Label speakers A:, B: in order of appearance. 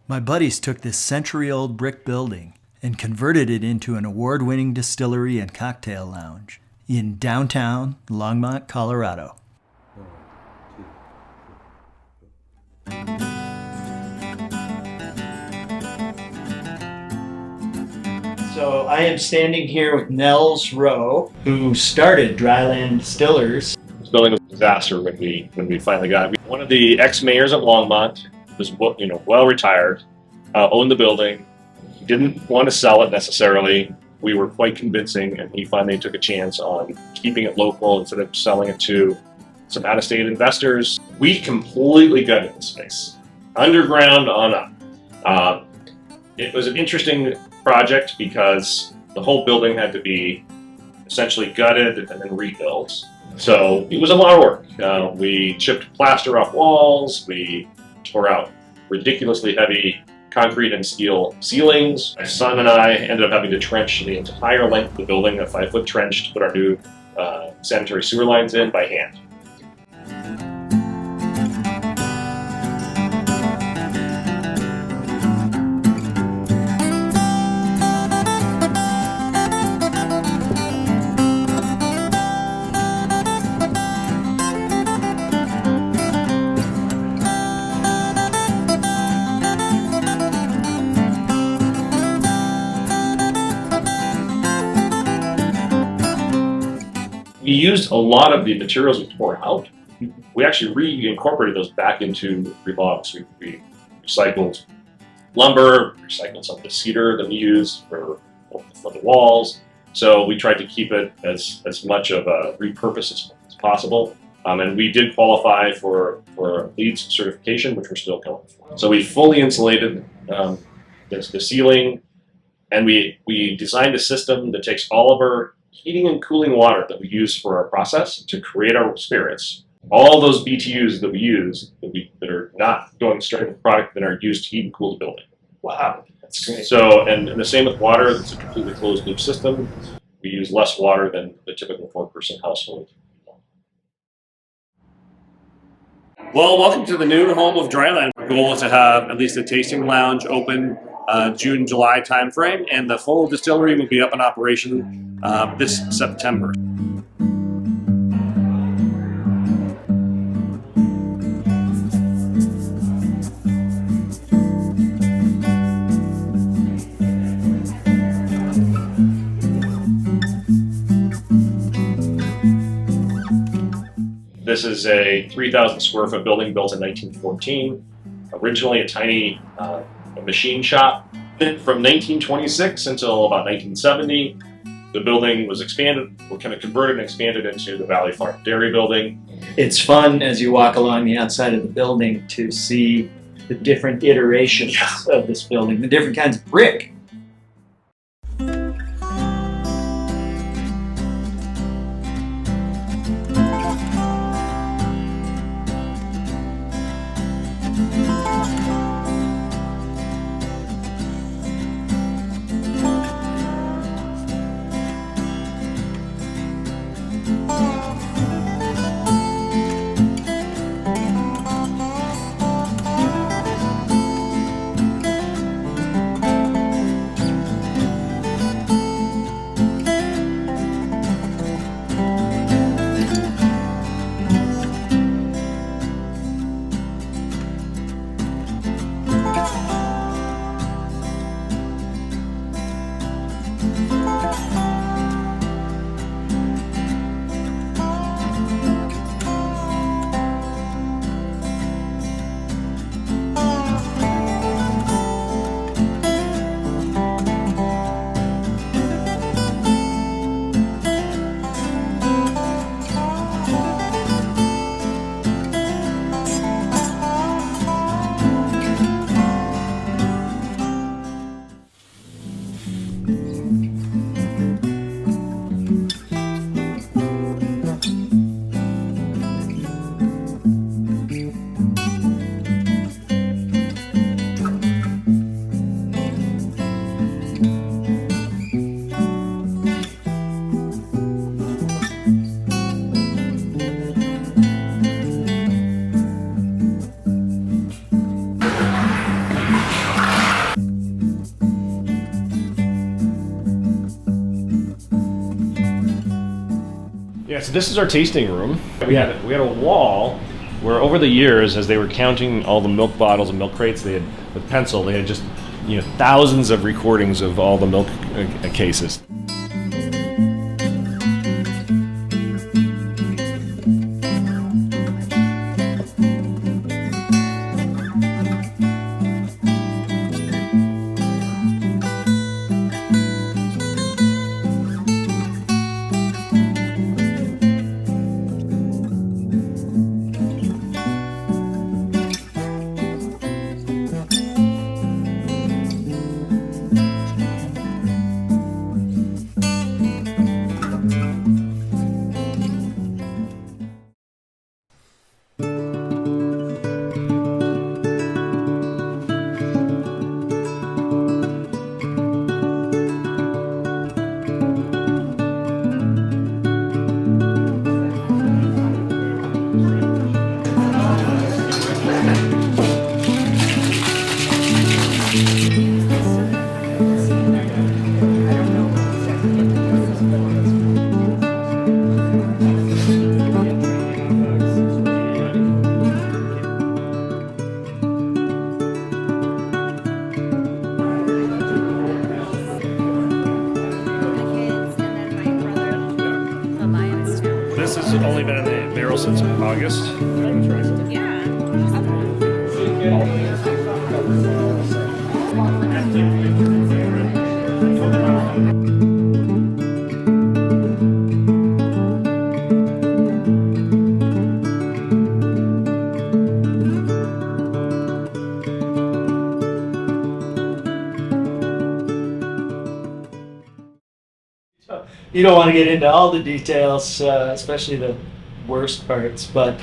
A: My buddies took this century-old brick building and converted it into an award-winning distillery and cocktail lounge in downtown Longmont, Colorado. So I am standing here with Nels, Rhoe, who started Dryland Distillers.
B: This building was a disaster when we finally got it. One of the ex-mayors of Longmont was well retired, owned the building. He didn't want to sell it necessarily. We were quite convincing, and he finally took a chance on keeping it local instead of selling it to some out-of-state investors. We completely gutted the space, underground on up. It was an interesting project because the whole building had to be essentially gutted and then rebuilt. So it was a lot of work. We chipped plaster off walls. We tore out ridiculously heavy concrete and steel ceilings. My son and I ended up having to trench the entire length of the building, a 5-foot trench, to put our new sanitary sewer lines in by hand. We used a lot of the materials we tore out. We actually reincorporated those back into remodels. We recycled lumber, recycled some of the cedar that we used for the walls. So we tried to keep it as much of a repurpose as possible. And we did qualify for LEED certification, which we're still going for. So we fully insulated the ceiling, and we designed a system that takes all of our heating and cooling water that we use for our process to create our spirits. All those BTUs that we use that are not going straight into the product that are used to heat and cool the building.
A: Wow, that's great.
B: So, and the same with water. It's a completely closed loop system. We use less water than the typical 4-person household.
C: Well, welcome to the new home of Dryland. Our goal is to have at least a tasting lounge open June, July timeframe, and the full distillery will be up in operation this September.
B: This is a 3,000 square foot building built in 1914. Originally a tiny machine shop. From 1926 until about 1970, the building was expanded, kind of converted and expanded into the Valley Farm Dairy building.
A: It's fun as you walk along the outside of the building to see the different iterations of this building, the different kinds of brick.
B: Yeah, so this is our tasting room. We had a wall where over the years, as they were counting all the milk bottles and milk crates, they had with pencil, they had just thousands of recordings of all the milk cases. This has only been in the barrel since August.
D: Yeah.
A: You don't want to get into all the details, especially the worst parts, but